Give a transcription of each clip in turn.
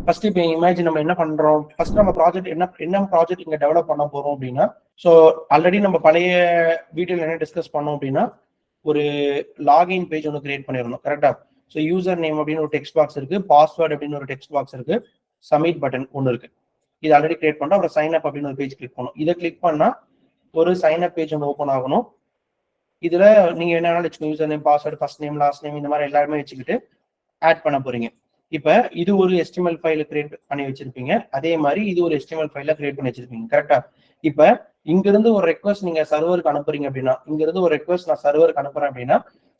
First இப்போ imagine நம்ம என்ன பண்றோம், ஃபர்ஸ்ட் நம்ம ப்ராஜெக்ட் என்ன ப்ராஜெக்ட் இங்க டெவலப் பண்ண போறோம் அப்படின்னா, ஸோ ஆல்ரெடி நம்ம பழைய வீடியோல என்ன டிஸ்கஸ் பண்ணோம் அப்படின்னா, ஒரு லாகின் பேஜ் ஒன்று கிரியேட் பண்ணிடணும். கரெக்டா? ஸோ யூசர் நேம் அப்படின்னு ஒரு டெக்ஸ்ட் பாக்ஸ் இருக்கு, பாஸ்வேர்டு அப்படின்னு ஒரு டெக்ஸ்ட் பாக்ஸ் இருக்கு, சப்மிட் பட்டன் ஒன்று இருக்கு. இது ஆல்ரெடி கிரியேட் பண்ணா அப்புறம் சைன் அப் அப்படின்னு ஒரு பேஜ் கிளிக் பண்ணணும். இதை கிளிக் பண்ணா ஒரு சைன் அப் பேஜ் ஒன்று ஓப்பன் ஆகணும். இதுல நீங்க என்ன வச்சுக்கோங்க, user name, password, first name, last name, இந்த மாதிரி எல்லாருமே வச்சுக்கிட்டு ஆட் பண்ண போறீங்க. இப்ப இது ஒரு HTML ஃபைல கிரியேட் பண்ணி வச்சிருப்பீங்க, அதே மாதிரி இது ஒரு HTML ஃபைல கிரியேட் பண்ணி வச்சிருப்பீங்க. கரெக்டா? இப்ப இங்க இருந்து ஒரு ரெக்வஸ்ட் நீங்க சர்வருக்கு அனுப்புறீங்க அப்படின்னா, இங்க இருந்து ஒரு ரெக்வஸ்ட் நான் சர்வருக்கு அனுப்புறேன் அப்படின்னா,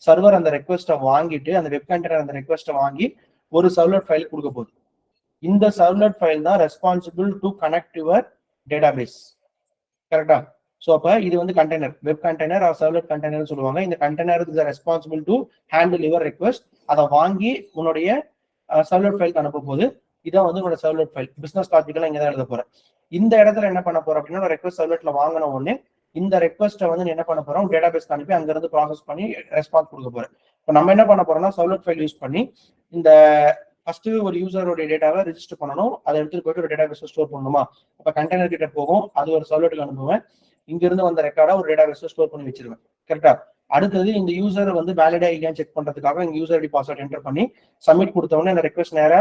சர்வர் அந்த ரெக்வஸ்ட்டை வாங்கிட்டு அந்த வெப் கண்டெய்னர் அந்த ரெக்வஸ்ட்டை வாங்கி ஒரு சர்வலெட் ஃபைல் கொடுக்க போகுது. இந்த சர்வலெட் ஃபைல் தான் responsible to connect your database. கரெக்டா? ஸோ அப்ப இது வந்து container, web container or servlet container சொல்லுவாங்க. இந்த container is responsible to handle your request. அதை வாங்கி உன்னுடைய சர்வலெட் ஃபைல் அனுப்ப போது இதான் வந்து உங்களோட சர்வலெட் ஃபைல். பிசினஸ் லாஜிக்கெல்லாம் இங்க தான் எழுத போறேன். இந்த இடத்துல என்ன பண்ண போறோம் அப்படின்னா, ரெக்வஸ்ட் சர்வலெட்ல வாங்கின உடனே இந்த ரெக்வஸ்ட்டை வந்து என்ன பண்ண போறோம், டேட்டாபேஸ் அனுப்பி அங்க இருந்து ப்ராசஸ் பண்ணி ரெஸ்பான்ஸ் கொடுக்க போறேன். இப்போ நம்ம என்ன பண்ண போறோம்னா, சர்வலெட் ஃபைல் யூஸ் பண்ணி இந்த ஃபர்ஸ்ட் ஒரு யூசரோட டேட்டாவை ரெஜிஸ்டர் பண்ணணும், அதை எடுத்துட்டு போயிட்டு ஒரு டேட்டாபேஸ் ஸ்டோர் பண்ணணுமா. அப்ப கண்டெய்னர் கிட்ட போகும், அது ஒரு சர்வலெட்டுக்கு அனுப்புவேன், இங்க இருந்து வந்த ரெக்கார்டா ஒரு டேட்டாபேஸ் ஸ்டோர் பண்ணி வச்சிருவேன். கரெக்டா? அடுத்தது இந்த யூசர் வந்து வேலிடா இல்லையா செக் பண்றதுக்காக இங்க யூசர் ஐடி பாஸ்வேர்ட் என்டர் பண்ணி சப்மிட் கொடுத்தவொடனே இந்த ரெக்வஸ்ட் நேரா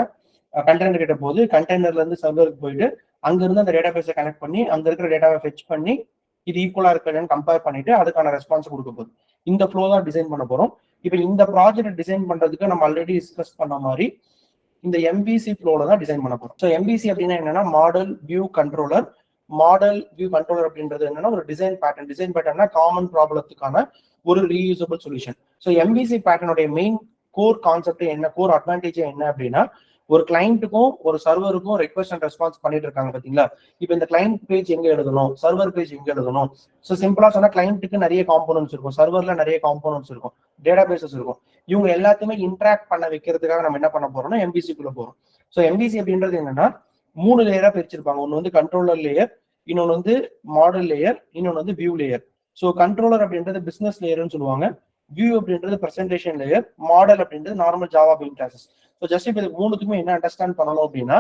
கண்டெய்னர் கிட்ட போகுது, கண்டெய்னர்ல இருந்து சர்வருக்கு போயிட்டு அங்க இருந்து அந்த டேட்டாபேஸை கனெக்ட் பண்ணி அங்க இருக்கிற டேட்டாவை ஃபெச் பண்ணி இது ஈக்குவலா இருக்கான்னு கம்பேர் பண்ணிட்டு அதுக்கான ரெஸ்பான்ஸ் கொடுக்க போகுது. இந்த ஃப்ளோ தான் டிசைன் பண்ண போறோம். இப்போ இந்த ப்ராஜெக்ட் டிசைன் பண்றதுக்கு நம்ம ஆல்ரெடி டிஸ்கஸ் பண்ண மாதிரி இந்த MVC ஃப்ளோல தான் டிசைன் பண்ண போறோம். ஸோ MVC அப்படின்னா என்னன்னா, model view controller. Model view controller அப்படின்றது என்னன்னா ஒரு டிசைன் பேட்டர்னா காமன் ப்ராப்ளத்துக்கான ஒரு ரீயூசபிள் சொல்யூஷன். ஸோ MVC பேட்டர்னுடைய மெயின் கோர் கான்செப்ட் என்ன, கோர் அட்வான்டேஜ் என்ன அப்படின்னா, ஒரு கிளைண்ட்டுக்கும் ஒரு சர்வருக்கும் ரெக்வஸ்ட் அண்ட் ரெஸ்பான்ஸ் பண்ணிட்டு இருக்காங்க பாத்தீங்களா. இப்போ இந்த கிளைண்ட் பேஜ் எங்க எழுதணும், சர்வர் பேஜ் எங்க எழுதணும். ஸோ சிம்பிளா சொன்னா கிளைண்ட்டுக்கு நிறைய காம்போனன்ட்ஸ் இருக்கும், சர்வர்ல நிறைய காம்போனன்ட்ஸ் இருக்கும், டேட்டாபேசஸ் இருக்கும். இவங்க எல்லாத்தையுமே இன்ட்ராக்ட் பண்ண வைக்கிறதுக்காக நம்ம என்ன பண்ண போறோம்னா MVCக்குள்ள போறோம். ஸோ MVC அப்படின்றது என்னன்னா 3 லேயரா பிரிச்சிருப்பாங்க. ஒன்னு வந்து கண்ட்ரோலர் லேயர், இன்னொன்னு வந்து மாடல் லேயர், இன்னொன்னு வந்து வியூ லேயர். ஸோ கண்ட்ரோலர் அப்படின்றது பிசினஸ் லேயர்னு சொல்லுவாங்க, வியூ அப்படின்றது பிரசன்டேஷன் லேயர், மாடல் அப்படின்றது normal Java bean classes. So just இப்போ இது மூணுத்துக்குமே என்ன அண்டர்ஸ்டாண்ட் பண்ணணும் அப்படின்னா,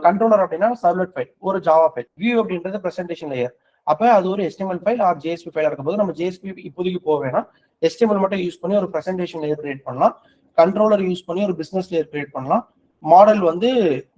கண்ட்ரோலர் அப்படின்னா சர்வலெட் ஃபைல், ஒரு ஜாவா ஃபைல். வியூ அப்படின்றது பிரசன்டேஷன் லேயர், அப்ப அது ஒரு HTML file or JSP file இருக்கும்போது நம்ம JSP இப்போதைக்கு போக வேணாம், HTML மட்டும் யூஸ் பண்ணி ஒரு பிரசன்டேஷன் லேயர் கிரியேட் பண்ணலாம், கண்ட்ரோலர் யூஸ் பண்ணி ஒரு பிசினஸ் லேயர் கிரியேட் பண்ணலாம். மாடல் வந்து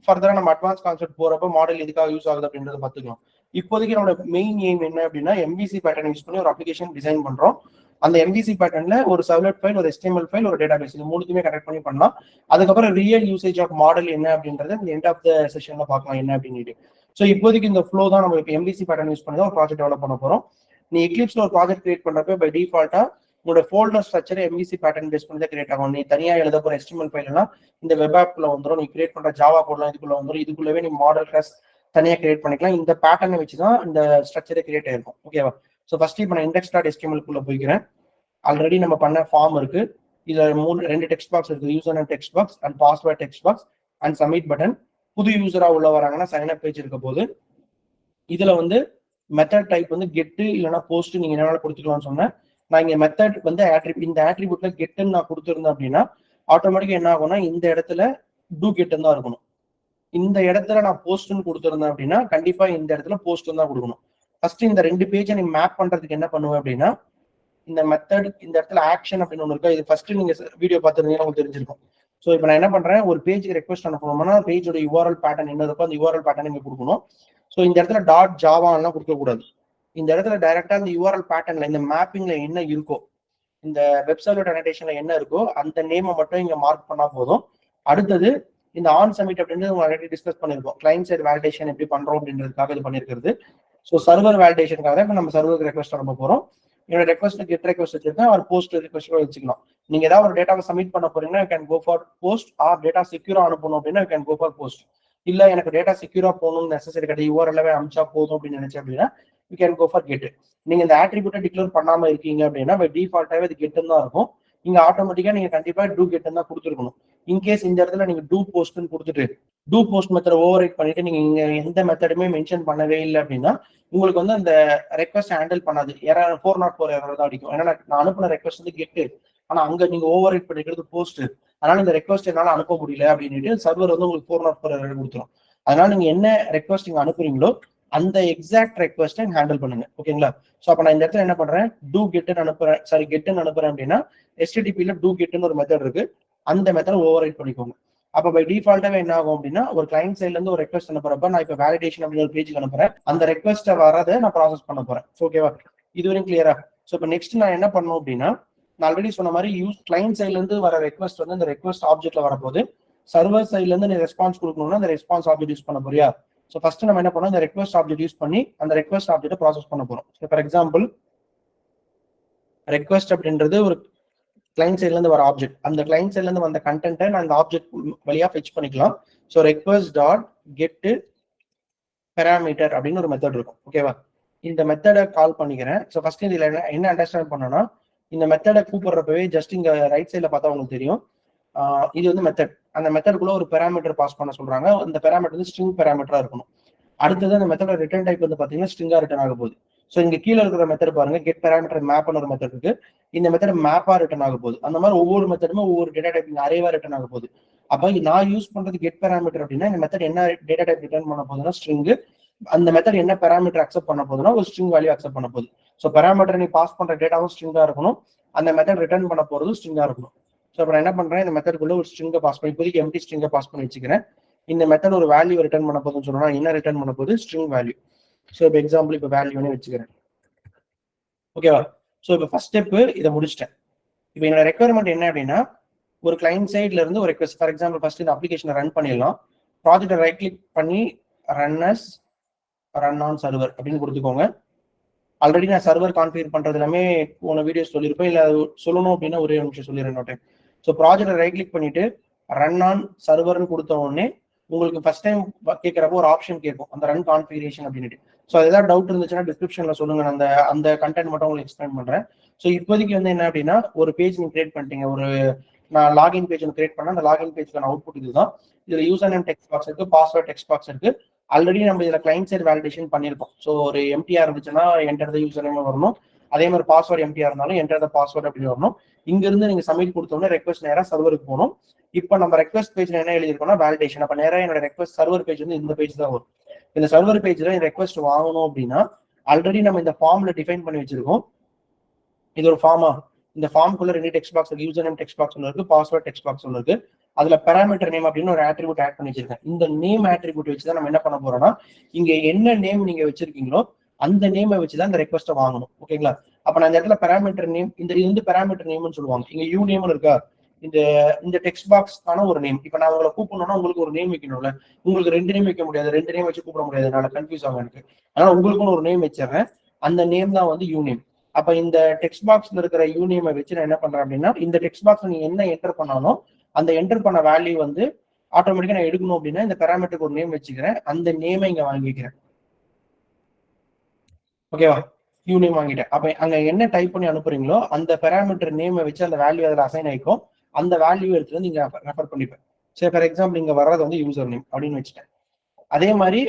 ஃபர்தரா நம்ம அட்வான்ஸ் கான்செப்ட் போறப்ப மாடல் எதுக்காக யூஸ் ஆகுது அப்படின்றத பார்த்துக்கலாம். இப்போதைக்கு நம்மளோட மெயின் எய்ம் என்ன அப்படின்னா, MVC பேட்டர்ன் யூஸ் பண்ணி ஒரு அப்ளிகேஷன் டிசைன் பண்றோம். அந்த MVC பேட்டர்ன்ல ஒரு சர்வலெட் ஃபைல், ஒரு HTML ஃபைல், ஒரு டேட்டாபேஸ், இது மூணுத்தையுமே கனெக்ட் பண்ணி பண்ணலாம். அதுக்கப்புறம் ரியல் யூசேஜ் ஆஃப் மாடல் என்ன அப்படின்றத இந்த எண்ட் ஆஃப் த செஷன்ல பார்க்கலாம் என்ன அப்படின்னு. ஸோ இப்போதைக்கு இந்த ஃப்ளோ தான் நம்ம இப்போ MVC பேட்டர்ன் யூஸ் பண்ணி தான் ஒரு ப்ராஜெக்ட் டெவலப் பண்ண போறோம். நீ எக்லிப்ஸ்ல ஒரு ப்ராஜெக்ட் கிரியேட் பண்றப்ப பை டிஃபால்ட்டா உங்களோட folder structure MVC pattern base பண்ணி தான் கிரியேட் ஆகும். நீ தனியா எழுத போற HTML ஃபைல் எல்லாம் இந்த வெப் ஆப்ல வந்துடும், நீ கிரியேட் பண்ற ஜாவா கோட்லாம் இதுக்குள்ள வந்துடும், இதுக்குள்ளவே நீ மாடல் கிளாஸ் தனியா கிரியேட் பண்ணிக்கலாம். இந்த பேட்டர்னை வச்சு தான் இந்த ஸ்ட்ரக்சரே கிரியேட் ஆயிருக்கும். ஓகேவா? ஸோ ஃபர்ஸ்ட் இப்போ நான் index.html குள்ள போய்க்கிறேன். ஆல்ரெடி நம்ம பண்ண ஃபார்ம் இருக்கு, இதுல 2 டெக்ஸ்ட் பாக்ஸ் இருக்கு, user name text box and password text box and submit button. புது யூசரா உள்ள வராங்கன்னா சைன் அப் பேஜ் இருக்க போது இதுல வந்து மெத்தட் டைப் வந்து கெட்டு இல்லைன்னா போஸ்ட் நீங்க என்ன கொடுத்துக்கலாம்னு சொன்னேன். நான் இங்க மெத்தட் வந்து இந்த ஆட்ரிபியூட்ல கெட்டுன்னு நான் கொடுத்துருந்தேன் அப்படின்னா ஆட்டோமேட்டிக்கா என்ன ஆகும்னா இந்த இடத்துல டூ கெட்டுன்னு தான் இருக்கணும். இந்த இடத்துல நான் போஸ்ட்னு கொடுத்துருந்தேன் அப்படின்னா கண்டிப்பா இந்த இடத்துல போஸ்ட் தான் கொடுக்கணும். ஃபர்ஸ்ட் இந்த 2 பேஜை நீங்க மேப் பண்றதுக்கு என்ன பண்ணுவேன் அப்படின்னா, இந்த மெத்தட் இந்த இடத்துல ஆக்ஷன் அப்படின்னு ஒன்று இருக்கா, இது ஃபர்ஸ்ட் நீங்க வீடியோ பார்த்துருந்தீங்கன்னா உங்களுக்கு தெரிஞ்சிருக்கும். ஸோ இப்போ நான் என்ன பண்றேன், ஒரு பேஜுக்கு ரெக்வஸ்ட் அனுப்பணும்னா பேஜோட URL பேட்டர்ன் என்ன இருக்கோ அந்த URL பேட்டர்ன் இங்க கொடுக்கணும். ஸோ இந்த இடத்துல டாட் ஜாவான்லாம் கொடுக்க கூடாது. இந்த இடத்துல டைரக்டா இந்த URL பேட்டர்ன்ல இந்த மேப்பிங்ல என்ன இருக்கோ, இந்த வெப்சைட் அனடேஷன்ல என்ன இருக்கோ அந்த நேமை மட்டும் இங்க மார்க் பண்ணா போதும். அடுத்தது இந்த ஆன் சப்மிட் அப்படின்றது ஆல்ரெடி டிஸ்கஸ் பண்ணிருக்கோம், கிளைண்ட் சைடு வேலிடேஷன் எப்படி பண்றோம் அப்படின்றதுக்காக இது பண்ணிருக்கிறது. ஸோ சர்வர் வேலிடேஷனுக்காக இப்போ நம்ம சர்வருக்கு ரெக்வஸ்ட் அனுப்ப போறோம். என்னோட ரெக்வஸ்ட் கெட் ரெக்வஸ்ட் வச்சிருக்கேன், ஒரு போஸ்ட் ரெக்வஸ்ட் வச்சுக்கலாம். நீங்க ஏதாவது ஒரு டேட்டாவை சப்மிட் பண்ண போறீங்கன்னா you can go for post, or data செக்யூரா அனுப்பணும் அப்படின்னா you can go for post. இல்ல எனக்கு டேட்டா செக்யூரா போகணும்னு நெசசரி கிடையாது, URL அமிச்சா போதும் அப்படின்னு நினைச்சேன் அப்படின்னா you can go for get. நீங்க இந்த ஆட்ரிபியூட்டை டிக்ளேர் பண்ணாம இருக்கீங்க அப்படின்னா பை டிஃபால்ட்டாவே இது கெட்டுன்னு தான் இருக்கும். நீங்க ஆட்டோமேட்டிக்கா நீங்க கண்டிப்பா டூ கெட்டுன்னு தான் கொடுத்துருக்கணும். இன்கேஸ் இந்த இடத்துல நீங்க டூ போஸ்ட்னு கொடுத்துட்டு do post method override பண்ணிட்டு நீங்க இங்க எந்த மெத்தடுமே மென்ஷன் பண்ணவே இல்லை அப்படின்னா உங்களுக்கு வந்து அந்த ரெக்வஸ்ட் ஹேண்டில் பண்ணாது, 404 எரர் தான் அடிக்கும். ஏன்னா நான் அனுப்பின ரெக்வஸ்ட் வந்து கெட்டு, ஆனா அங்க நீங்க ஓவர் ரைட் பண்ணிக்கிறது போஸ்ட். அதனால இந்த ரெக்வஸ்ட் என்னால அனுப்ப முடியல அப்படின்ட்டு சர்வர் வந்து உங்களுக்கு 404 எரர் கொடுத்துரும். அதனால நீங்க என்ன ரெக்வஸ்ட் நீங்க அனுப்புறீங்களோ அந்த எக்ஸாக்ட் ரெக்வஸ்ட்டை ஹேண்டில் பண்ணுங்க. ஓகேங்களா? ஸோ அப்ப நான் இந்த இடத்துல என்ன பண்றேன், டூ கெட்னு அனுப்புறேன், சாரி கெட்னு அனுப்புறேன் அப்படின்னா HTTP-ல டூ கெட்னு ஒரு மெத்தட் இருக்கு, அந்த மெத்தட் ஓவர் ரைட் பண்ணிக்கோங்க. அப்ப பை டிஃபால்ட்டாவே என்ன ஆகும் அப்படின்னா, ஒரு கிளைண்ட் சைட்ல இருந்து ஒரு ரெக்வஸ்ட் அனுப்புறப்ப நான் இப்ப வேலிடேஷன் அப்படின்னு ஒரு பேஜுக்கு அனுப்புறேன், அந்த ரெக்வஸ்ட்டை வரதை நான் ப்ராசஸ் பண்ண போறேன். ஓகேவா? இதுவரையும் கிளியரா? ஸோ இப்போ நெக்ஸ்ட் நான் என்ன பண்ணணும் அப்படின்னா, நான் ஆல்ரெடி சொன்ன மாதிரி கிளைண்ட் சைட்ல இருந்து வர ரெக்வஸ்ட் வந்து இந்த ரெக்வஸ்ட் ஆப்ஜெக்ட்ல வரப்போது, சர்வர் சைட்ல இருந்து நீ ரெஸ்பான்ஸ் கொடுக்கணும்னா அந்த ரெஸ்பான்ஸ் ஆப்ஜெக்ட் யூஸ் பண்ண போறியா? ஸோ ஃபர்ஸ்ட் நம்ம என்ன பண்ணோம், இந்த ரெக்வஸ்ட் ஆப்ஜெக்ட் யூஸ் பண்ணி அந்த ரெக்வஸ்ட் ஆப்ஜெக்ட்டை ப்ராசஸ் பண்ண போறோம். ஃபார் எக்ஸாம்பிள் ரெக்வஸ்ட் அப்படின்றது ஒரு கிளைண்ட் சைட்ல இருந்து வர ஆப்ஜெக்ட், அந்த கிளைண்ட் சைட்ல இருந்து வந்த கண்டென்ட்டை நான் அந்த ஆப்ஜெக்ட் வழியா ஃபெச் பண்ணிக்கலாம். So request dot get parameter அப்படின்னு ஒரு மெத்தட் இருக்கும். ஓகேவா? இந்த மெத்தடை கால் பண்ணிக்கிறேன். ஸோ ஃபர்ஸ்ட் இதுல என்ன அண்டர்ஸ்டாண்ட் பண்ணோம்னா, இந்த மெத்தடை கூப்பிடுறப்பவே ஜஸ்ட் இங்க ரைட் சைட்ல பார்த்தா உங்களுக்கு தெரியும், இது வந்து மெத்தட். அந்த மெத்தடுக்குள்ள ஒரு பேராமீட்டர் பாஸ் பண்ண சொல்றாங்க. அந்த பேராமீட்டர் வந்து ஸ்ட்ரிங் பேராமீட்டரா இருக்கணும். அடுத்தது அந்த மெத்தடோட ரிட்டர்ன் டைப் வந்து பாத்தீங்கன்னா ஸ்ட்ரிங்கா ரிட்டர்ன் ஆக போகுது. ஸோ இங்க கீழே இருக்கிற மெத்தட் பாருங்க, கெட் பேராமீட்டர் மேப்னு ஒரு மெத்தட் இருக்கு. இந்த மெத்தட் மேப்பா ரிட்டர்ன் ஆக போகுது. அந்த மாதிரி ஒவ்வொரு மெத்தடுமே ஒவ்வொரு டேட்டா டைப்பிங் அரேவா ரிட்டர்ன் ஆக போகுது. அப்ப நான் யூஸ் பண்றது கெட் பேராமீட்டர் அப்படின்னா இந்த மெத்தட் என்ன டேட்டா டைப் ரிட்டர்ன் பண்ண போகுதுன்னா ஸ்ட்ரிங், அந்த மெத்தட் என்ன பேராமீட்டர் அக்செப்ட் பண்ண போகுதுன்னா ஒரு ஸ்ட்ரிங் வேல்யூ அக்செப்ட் பண்ண போகுது. ஸோ பேராமீட்டர் நீ பாஸ் பண்ற டேட்டாவும் ஸ்ட்ரிங்கா இருக்கணும், அந்த மெத்தட் ரிட்டர்ன் பண்ண போறதும் ஸ்ட்ரிங்கா இருக்கணும். ஸோ இப்போ நான் என்ன பண்றேன், இந்த மெத்தடுக்குள்ள ஒரு ஸ்ட்ரிங்கை பாஸ் பண்ணி இப்போதைக்கு எம்டி ஸ்ட்ரிங்கை பாஸ் பண்ணி வச்சுக்கிறேன். இந்த மெத்தட் ஒரு வேல்யூ ரிட்டர்ன் பண்ண போதுன்னு சொன்னா என்ன ரிட்டர்ன் பண்ண போகுது, ஸ்ட்ரிங் வேல்யூ. ஸோ இப்போ எக்ஸாம்பிள் இப்போ வேல்யூன்னு வச்சுக்கிறேன். ஓகேவா? ஸோ இப்போ ஃபர்ஸ்ட் ஸ்டெப் இதை முடிச்சிட்டேன். இப்போ என்னோட ரெக்குவயர்மெண்ட் என்ன அப்படின்னா, ஒரு கிளைண்ட் சைட்ல இருந்து ஒரு ரெக்வஸ்ட். ஃபார் எக்ஸாம்பிள் ஃபர்ஸ்ட் இந்த அப்ளிகேஷனை ரன் பண்ணிடலாம். ப்ராஜெக்டை ரைட் கிளிக் பண்ணி ரன் ஆன் சர்வர் அப்படின்னு கொடுத்துக்கோங்க. ஆல்ரெடி நான் சர்வர் கான்ஃபிகர் பண்றது எல்லாமே போன வீடியோ சொல்லியிருப்பேன், இல்லை அது சொல்லணும் அப்படின்னா ஒரே நிமிஷம் சொல்லிடுறேன். ஸோ ப்ராஜெக்டை ரைட் கிளிக் பண்ணிட்டு ரன் ஆன் சர்வர்னு கொடுத்த உடனே உங்களுக்கு ஃபர்ஸ்ட் டைம் கேட்கறப்போ ஒரு ஆப்ஷன் கேட்கும், அந்த ரன் கான்ஃபிகரேஷன் அப்படின்ட்டு. ஸோ ஏதாவது டவுட் இருந்துச்சுன்னா டிஸ்கிரிப்ஷன்ல சொல்லுங்க, அந்த கண்டென்ட் மட்டும் உங்களுக்கு எக்ஸ்பிளைன் பண்றேன். ஸோ இப்போதைக்கு வந்து என்ன அப்படின்னா, ஒரு பேஜ் நீங்க கிரியேட் பண்ணிட்டீங்க, நான் லாகின் பேஜ் கிரியேட் பண்ண, அந்த லாகின் பேஜ்க்கான அவுட்புட் இதுதான். இதுல யூசர் நேம் டெக்ஸ்ட் பாக்ஸ் இருக்கு, பாஸ்வேர்ட் டெக்ஸ்ட் பாக்ஸ் இருக்கு. ஆல்ரெடி நம்ம இதுல கிளைண்ட் சைடு வேலிடேஷன் பண்ணிருக்கோம். ஸோ ஒரு எம்டிஆர் இருந்துச்சுன்னா என்டர் த யூசர் நேம் வரணும், அதே மாதிரி பாஸ்வேர்ட் எம்டிஆர் இருந்தாலும் என்டர் த பாஸ்வேர்ட் அப்படின்னு வரணும். இங்க இருந்து நீங்க சப்மிட் கொடுத்தோம்னா ரெக்வஸ்ட் நேரா சர்வருக்கு போகணும். இப்போ நம்ம ரெக்வஸ்ட் பேஜ்ல என்ன எழுதிருக்கோம்னா வேலிடேஷன். அப்ப நேரா என்னோட ரெக்வஸ்ட் சர்வர் பேஜ் வந்து இந்த பேஜ் தான் வரும். இந்த சர்வர் பேஜ்ல ரெக்வஸ்ட் வாங்கணும் அப்படின்னா ஆல்ரெடி நம்ம இந்த ஃபார்ம்ல டிஃபைன் பண்ணி வச்சிருக்கோம். இது ஒரு ஃபார்மா, இந்த ஃபார்முக்குள்ள 2 டெக்ஸ்ட் பாக்ஸ் இருக்கு, யூசர் நேம் டெக்ஸ்ட் பாக்ஸ் ஒன்று இருக்கு, பாஸ்வேர்ட் டெக்ஸ்ட் பாக்ஸ் ஒன்று இருக்கு. அதுல பேராமீட்டர் நேம் அப்படின்னு ஒரு ஆட்ரிபியூட் ஆட் பண்ணி வச்சிருக்கேன். இந்த நேம் ஆட்ரிபியூட் வச்சுதான் நம்ம என்ன பண்ண போறோம்னா, இங்க என்ன நேம் நீங்க வச்சிருக்கீங்களோ அந்த நேமை வச்சுதான் இந்த ரெக்வஸ்ட்டை வாங்கணும். ஓகேங்களா? அப்ப நான் இந்த இடத்துல பேராமீட்டர் நேம், இது வந்து பேராமீட்டர் நேம்னு சொல்லுவாங்க. இங்க யூ நேம்னு இருக்கா, இந்த டெக்ஸ்ட் பாக்ஸ்க்கான ஒரு நேம். இப்ப நான் உங்களை கூப்பிடணும்னா உங்களுக்கு ஒரு நேம் வைக்கணும்ல, உங்களுக்கு 2 நேம் வைக்க முடியாது, 2 நேம் வச்சு கூப்பிட முடியாது, அதனால கன்ஃபியூஸ் ஆகும் எனக்கு. அதனால உங்களுக்குன்னு ஒரு நேம் வச்சிடறேன், அந்த நேம் தான் வந்து யூ நேம். அப்ப இந்த டெக்ஸ்ட் பாக்ஸ்ல இருக்கிற யூ நேமை வச்சு நான் என்ன பண்றேன் அப்படின்னா, இந்த டெக்ஸ்ட் பாக்ஸ்ல நீங்க என்ன என்டர் பண்ணாலும் அந்த என்டர் பண்ண வேல்யூ வந்து ஆட்டோமேட்டிக்கா நான் எடுக்கணும் அப்படின்னா இந்த பேராமீட்டருக்கு ஒரு நேம் வச்சுக்கிறேன், அந்த நேமை இங்க வாங்கிக்கிறேன். ஓகேவா? யூ நேம் வாங்கிட்டேன். அப்ப அங்க என்ன டைப் பண்ணி அனுப்புறீங்களோ அந்த பேராமீட்டர் நேமை வச்சு அந்த வேல்யூ அதில் அசைன் ஆயிக்கும். அந்த வேல்யூ எடுத்து வந்து இங்க ரெஃபர் பண்ணிப்பேன். சரி, ஃபார் எக்ஸாம்பிள் இங்க வர்றது வந்து யூசர் நேம் அப்படின்னு வச்சுட்டேன். அதே மாதிரி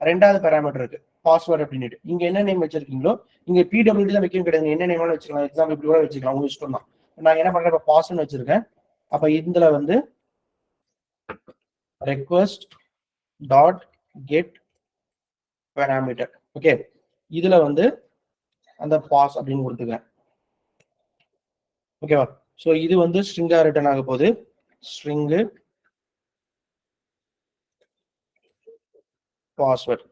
ரெண்டாவது பேராமீட்டர் இருக்கு, பாஸ்வேர்ட் அப்படின்ட்டு. இங்க என்ன நேம் வச்சிருக்கீங்களோ இங்க பிடபிள்யூடி தான் வைக்கணும் கிடையாது, என்ன நேம் வச்சுக்கலாம். எக்ஸாம்பிள் இப்படி கூட வச்சுக்கலாம், உங்க இஷ்டம் தான். நான் என்ன பண்றேன், இப்போ பாஸ்வேர்ட் வச்சிருக்கேன். அப்ப இதுல வந்து request dot get parameter. Okay, இதுல வந்து அந்த பாஸ் அப்படின்னு கொடுத்துக்கிறேன். ஓகேவா? ஸோ இது வந்து ஸ்ட்ரிங்கா ரிட்டர்ன் ஆக போகுது. String password.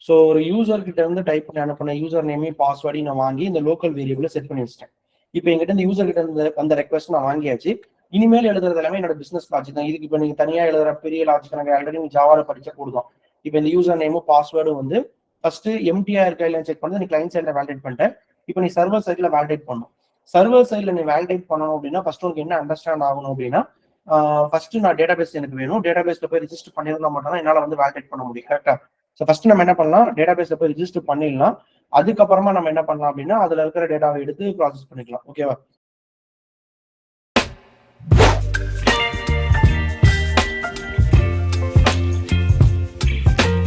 ஸோ ஒரு யூசர் கிட்ட இருந்து டைப் பண்ணி அனுப்பின யூசர் நேமையும் பாஸ்வேர்டையும் நான் வாங்கி இந்த லோக்கல் வேரியபிள செட் பண்ணி வச்சிட்டேன். இப்போ எங்கிட்ட இந்த யூசர் கிட்ட இருந்து அந்த ரெக்வஸ்ட் நான் வாங்கியாச்சு. இனிமேல் எழுதுறது எல்லாமே என்னோட பிசினஸ் லாஜிக் தான். இதுக்கு இப்போ நீங்க தனியா எழுதுற பெரிய லாஜிக் எனக்கு ஆல்ரெடி நீங்க ஜாவால படிச்ச கூடுதான். இப்போ இந்த யூசர் நேமும் பாஸ்வேர்டும் வந்து ஃபர்ஸ்ட் எம்டிஆர் இருக்கா இல்லைன்னு செக் பண்ணி நீ கிளைண்ட் சைட்ல வேலிடேட் பண்ணிட்டேன். இப்போ நீ சர்வர் சைட்ல வேலிடேட் பண்ணணும். சர்வர் சைட்ல நீ வேலிடேட் பண்ணணும் அப்படின்னா ஃபர்ஸ்ட் உங்களுக்கு என்ன அண்டர்ஸ்டாண்ட் ஆகணும் அப்படின்னா, ஃபர்ஸ்ட் நான் டேட்டாபேஸ் எனக்கு வேணும். டேட்டாபேஸ்ல போய் ரிஜிஸ்டர் பண்ணிருந்தா மட்டும் தான் என்னால வந்து வேலிடேட் பண்ண முடியும். கரெக்டா? ஸோ ஃபர்ஸ்ட் நம்ம என்ன பண்ணலாம், டேட்டாபேஸ்ல போய் ரிஜிஸ்டர் பண்ணிடலாம். அதுக்கப்புறமா நம்ம என்ன பண்ணலாம் அப்படின்னா அதுல இருக்கிற டேட்டாவை எடுத்து ப்ராசஸ் பண்ணிக்கலாம். ஓகேவா?